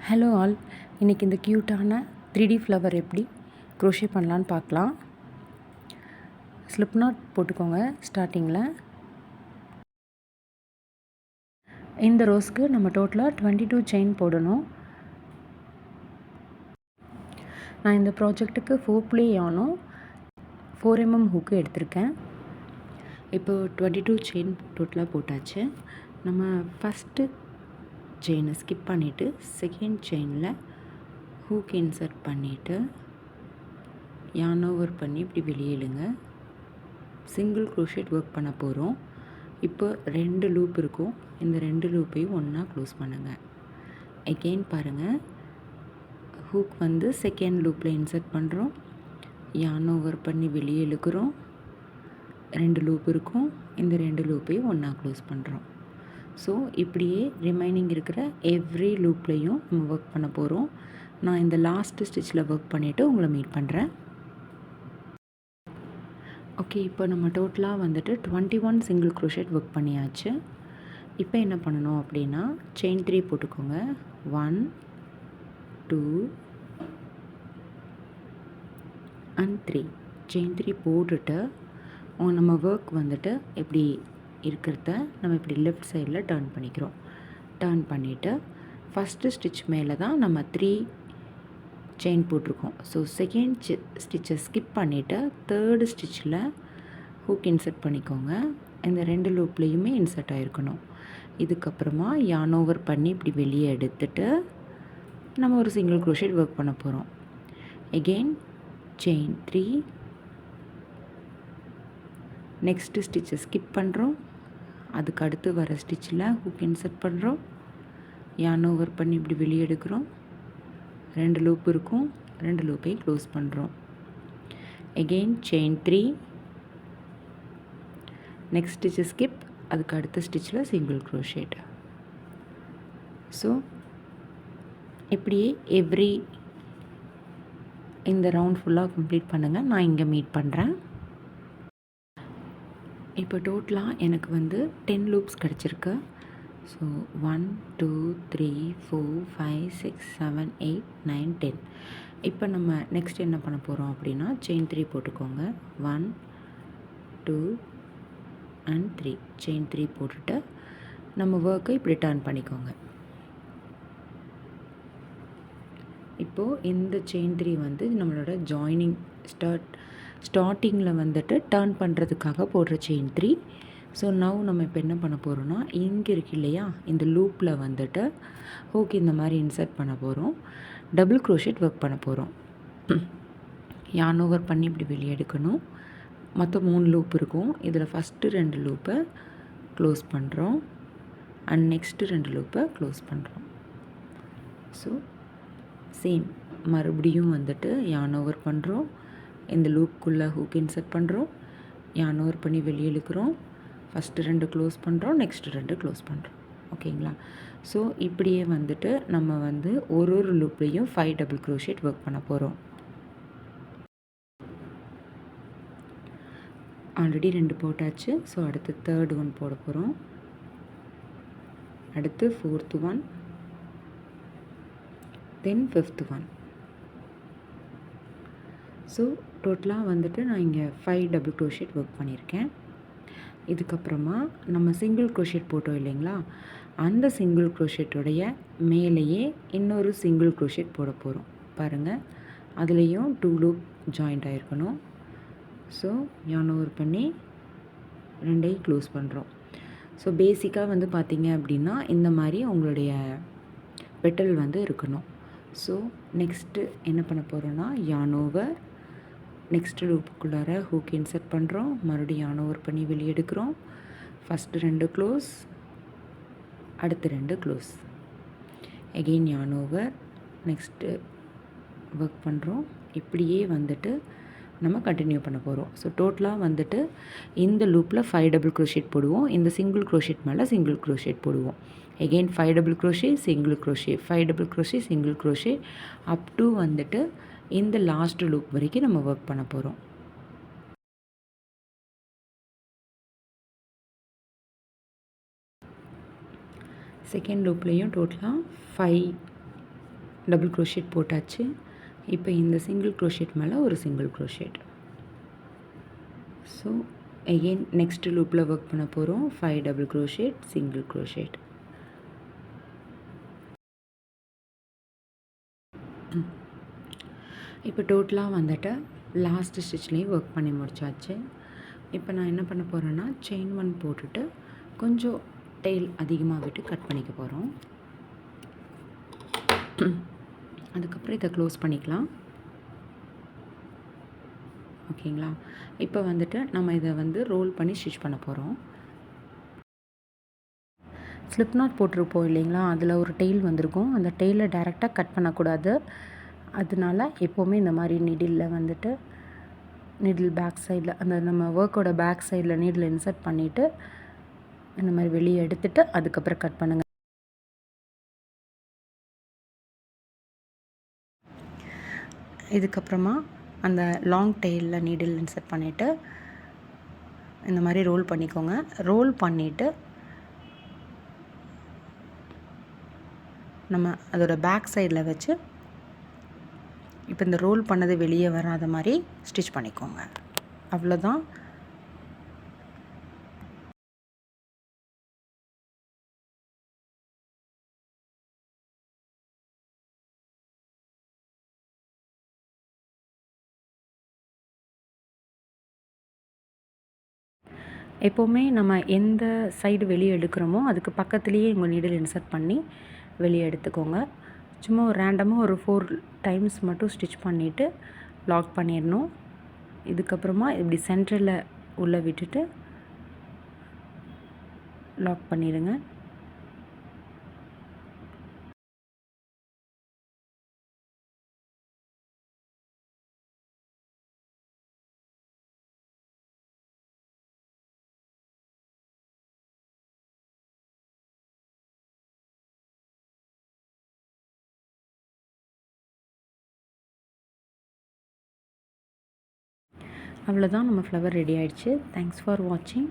Hello all, இன்றைக்கி இந்த க்யூட்டான 3D ஃப்ளவர் எப்படி க்ரோஷே பண்ணலான்னு பார்க்கலாம். ஸ்லிப் நாட் போட்டுக்கோங்க ஸ்டார்டிங்கில். இந்த ரோஸ்க்கு நம்ம டோட்டலாக 22 செயின் போடணும். நான் இந்த ப்ராஜெக்ட்டுக்கு 4 ப்ளே ஆனும் 4mm ஹூக்கு எடுத்திருக்கேன். இப்போ 22 செயின் டோட்டலாக போட்டாச்சு. நம்ம ஃபஸ்ட்டு செயினை ஸ்கிப் பண்ணிவிட்டு செகண்ட் செயினில் ஹூக் இன்சர்ட் பண்ணிவிட்டு yarn over பண்ணி இப்படி வெளியிடுங்க. சிங்கிள் க்ரோஷேட் ஒர்க் பண்ண போகிறோம். இப்போ 2 லூப் இருக்கும். இந்த 2 லூப்பையும் ஒன்றா க்ளோஸ் பண்ணுங்கள். எகெயின் பாருங்கள், ஹூக் வந்து செகண்ட் லூப்பில் இன்சர்ட் பண்ணுறோம், yarn over பண்ணி வெளியே இழுக்கிறோம். 2 லூப் இருக்கும். இந்த 2 லூப்பையும் ஒன்றா க்ளோஸ் பண்ணுறோம். ஸோ இப்படியே ரிமைனிங் இருக்கிற எவ்ரி லூப்லேயும் நம்ம ஒர்க் பண்ண போகிறோம். நான் இந்த லாஸ்ட்டு ஸ்டிச்சில் ஒர்க் பண்ணிவிட்டு உங்களை மீட் பண்ணுறேன். ஓகே, இப்போ நம்ம டோட்டலாக வந்துட்டு 21 சிங்கிள் க்ரோஷேட் ஒர்க் பண்ணியாச்சு. இப்போ என்ன பண்ணணும் அப்படின்னா, செயின் 3 போட்டுக்கோங்க. 1 2 and 3 செயின் 3 போட்டுட்டு நம்ம ஒர்க் வந்துட்டு எப்படி இருக்கிறத நம்ம இப்படி லெஃப்ட் சைடில் டர்ன் பண்ணிக்கிறோம். டர்ன் பண்ணிவிட்டு ஃபஸ்ட்டு ஸ்டிச் மேலே தான் நம்ம 3 செயின் போட்டிருக்கோம். ஸோ செகண்ட் ஸ்டிச்சை ஸ்கிப் பண்ணிவிட்டு தேர்டு ஸ்டிச்சில் ஹூக் இன்சர்ட் பண்ணிக்கோங்க. இந்த 2 லூப்லேயுமே இன்சர்ட் ஆகிருக்கணும். இதுக்கப்புறமா yarn over பண்ணி இப்படி வெளியே எடுத்துட்டு நம்ம ஒரு சிங்கிள் க்ரோஷேட் ஒர்க் பண்ண போகிறோம். எகெயின் செயின் 3, நெக்ஸ்ட்டு ஸ்டிச்சை ஸ்கிப் பண்ணுறோம். அதுக்கு அடுத்து வர ஸ்டிச்சில் ஹூக் இன்சர்ட் பண்ணுறோம், yarn over பண்ணி இப்படி வெளியே எடுக்கிறோம். 2 லூப் இருக்கும். 2 லூப்பையும் க்ளோஸ் பண்ணுறோம். எகெயின் செயின் 3, நெக்ஸ்ட் ஸ்டிச்சை ஸ்கிப், அதுக்கு அடுத்த ஸ்டிச்சில் சிங்கிள் க்ரோஷேட். ஸோ இப்படியே எவ்ரி இந்த ரவுண்ட் ஃபுல்லாக கம்ப்ளீட் பண்ணுங்கள். நான் இங்கே மீட் பண்ணுறேன். இப்போ டோட்டலாக எனக்கு வந்து 10 லூப்ஸ் கிடச்சிருக்கு. ஸோ 1 2 3 4 5 6 7 8 9 10. இப்போ நம்ம நெக்ஸ்ட் என்ன பண்ண போகிறோம் அப்படின்னா, செயின் 3 போட்டுக்கோங்க. 1 2 and 3 செயின் 3 போட்டுட்டு நம்ம ஒர்க்கை இப்படி டர்ன் பண்ணிக்கோங்க. இப்போது இந்த செயின் 3 வந்து நம்மளோட ஜாயினிங் ஸ்டார்டிங்கில் வந்துட்டு டர்ன் பண்ணுறதுக்காக போடுற செயின் 3. ஸோ நவ் நம்ம இப்போ என்ன பண்ண போகிறோன்னா, இங்கே இருக்கு இல்லையா, இந்த லூப்பில் வந்துட்டு ஹூக் இந்த மாதிரி இன்சர்ட் பண்ண போகிறோம். டபுள் க்ரோஷேட் ஒர்க் பண்ண போகிறோம். yarn over பண்ணி இப்படி வெளியே எடுக்கணும். மொத்தம் 3 லூப் இருக்கும். இதில் ஃபஸ்ட்டு 2 லூப்பை க்ளோஸ் பண்ணுறோம் அண்ட் நெக்ஸ்ட்டு 2 லூப்பை க்ளோஸ் பண்ணுறோம். ஸோ சேம் மறுபடியும் வந்துட்டு yarn over பண்ணுறோம். இந்த லூப்புக்குள்ளே ஹூக் இன்சர்ட் பண்ணுறோம், yarn over பண்ணி வெளியே இழுக்கிறோம். ஃபஸ்ட்டு 2 க்ளோஸ் பண்ணுறோம், நெக்ஸ்ட்டு 2 க்ளோஸ் பண்ணுறோம். ஓகேங்களா? ஸோ இப்படியே வந்துட்டு நம்ம வந்து ஒரு லூப்லேயும் 5 டபுள் க்ரோஷேட் ஒர்க் பண்ண போகிறோம். ஆல்ரெடி 2 போட்டாச்சு. ஸோ அடுத்து தேர்ட் ஒன் போட போகிறோம். அடுத்து 4th ஒன், தென் 5th ஒன். ஸோ டோட்டலாக வந்துட்டு நான் இங்கே 5 டபுள் க்ரோஷேட் ஒர்க் பண்ணியிருக்கேன். இதுக்கப்புறமா நம்ம சிங்கிள் க்ரோஷேட் போட்டோம் இல்லைங்களா, அந்த சிங்கிள் க்ரோஷேட்டோடைய மேலேயே இன்னொரு சிங்கிள் க்ரோஷேட் போட போகிறோம். பாருங்கள், அதுலேயும் 2 லூப் ஜாயிண்ட் ஆகிருக்கணும். ஸோ yarn over பண்ணி 2ஐயும் க்ளோஸ் பண்ணுறோம். ஸோ பேசிக்காக வந்து பார்த்திங்க அப்படின்னா இந்த மாதிரி உங்களுடைய பெட்டல் வந்து இருக்கணும். ஸோ நெக்ஸ்ட்டு என்ன பண்ண போகிறோன்னா, yarn over, நெக்ஸ்ட்டு லூப்புக்குள்ளார ஹூக் இன்சர்ட் பண்ணுறோம், மறுபடியும் yarn over பண்ணி வெளியே எடுக்கிறோம். ஃபஸ்ட்டு 2 க்ளோஸ், அடுத்து 2 close. Again yarn over, next work பண்ணுறோம். இப்படியே வந்துட்டு நம்ம கண்டினியூ பண்ண போகிறோம். ஸோ டோட்டலாக வந்துட்டு இந்த லூப்பில் 5 டபுள் க்ரோஷேட் போடுவோம். இந்த சிங்கிள் க்ரோஷேட் மேலே சிங்கிள் க்ரோஷேட் போடுவோம். Again 5 double crochet, single crochet, 5 double crochet, single crochet, up to வந்துட்டு இந்த லாஸ்ட் லூப் வரைக்கும் நம்ம ஒர்க் பண்ண போகிறோம். செகண்ட் லூப்லேயும் டோட்டலாக 5 டபுள் க்ரோஷேட் போட்டாச்சு. இப்போ இந்த சிங்கிள் க்ரோஷேட் மேலே ஒரு single crochet. So again next லூப்பில் ஒர்க் பண்ண போகிறோம். 5 டபுள் க்ரோஷேட், சிங்கிள் க்ரோஷேட். இப்போ டோட்டலாக வந்துட்டு லாஸ்ட் ஸ்டிச்லேயும் ஒர்க் பண்ணி முடிச்சாச்சு. இப்போ நான் என்ன பண்ண போகிறேன்னா செயின் 1 போட்டுட்டு கொஞ்சம் டெயில் அதிகமாக விட்டு கட் பண்ணிக்க போகிறோம். அதுக்கப்புறம் இதை க்ளோஸ் பண்ணிக்கலாம். ஓகேங்களா? இப்போ வந்துட்டு நம்ம இதை வந்து ரோல் பண்ணி ஸ்டிச் பண்ண போகிறோம். ஸ்லிப் நாட் போட்டிருப்போம் இல்லைங்களா, அதில் ஒரு டெயில் வந்திருக்கும். அந்த டெயிலை டைரெக்டாக கட் பண்ணக்கூடாது. அதனால எப்போவுமே இந்த மாதிரி நீடிலில் வந்துட்டு நீடில் பேக் சைடில் அந்த நம்ம ஒர்க்கோட பேக் சைடில் நீடில் இன்சர்ட் பண்ணிவிட்டு இந்த மாதிரி வெளியே எடுத்துகிட்டு அதுக்கப்புறம் கட் பண்ணுங்கள். இதுக்கப்புறமா அந்த லாங் டெயிலில் நீடில் இன்சர்ட் பண்ணிவிட்டு இந்த மாதிரி ரோல் பண்ணிக்கோங்க. ரோல் பண்ணிவிட்டு நம்ம அதோட பேக் சைடில் வச்சு இப்போ இந்த ரோல் பண்ணது வெளியே வராத மாதிரி ஸ்டிச் பண்ணிக்கோங்க. அவ்வளோதான். எப்போவுமே நம்ம எந்த சைடு வெளியே எடுக்கிறோமோ அதுக்கு பக்கத்துலேயே உங்கள் நீடில் இன்சர்ட் பண்ணி வெளியே எடுத்துக்கோங்க. சும்மா ஒரு ரேண்டமாக ஒரு 4 டைம்ஸ் மட்டும் ஸ்டிச் பண்ணிவிட்டு லாக் பண்ணிடணும். இதுக்கப்புறமா இப்படி சென்டரில் உள்ளே விட்டுட்டு லாக் பண்ணிடுங்க. அவ்வளோதான், நம்ம ஃப்ளவர் ரெடி ஆகிடுச்சு. தேங்க்ஸ் ஃபார் வாட்சிங்.